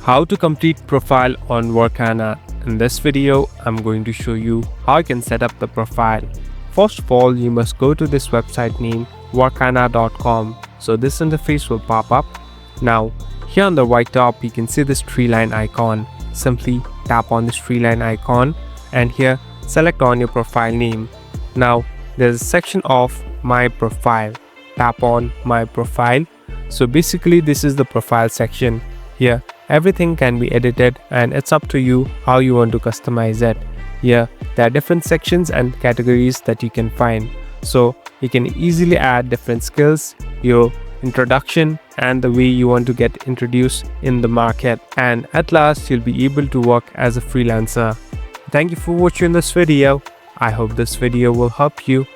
How to complete profile on Workana. In this video, I'm going to show you how you can set up the profile. First of all, you must go to this website named workana.com. So this interface will pop up. Now, here on the right top, you can see this tree line icon. Simply tap on this tree line icon and here select on your profile name. Now, there's a section of My Profile. Tap on My Profile. So basically, this is the profile section. Here, everything can be edited and it's up to you how you want to customize it. Here, there are different sections and categories that you can find. So you can easily add different skills, your introduction, and the way you want to get introduced in the market. And at last, you'll be able to work as a freelancer. Thank you for watching this video. I hope this video will help you.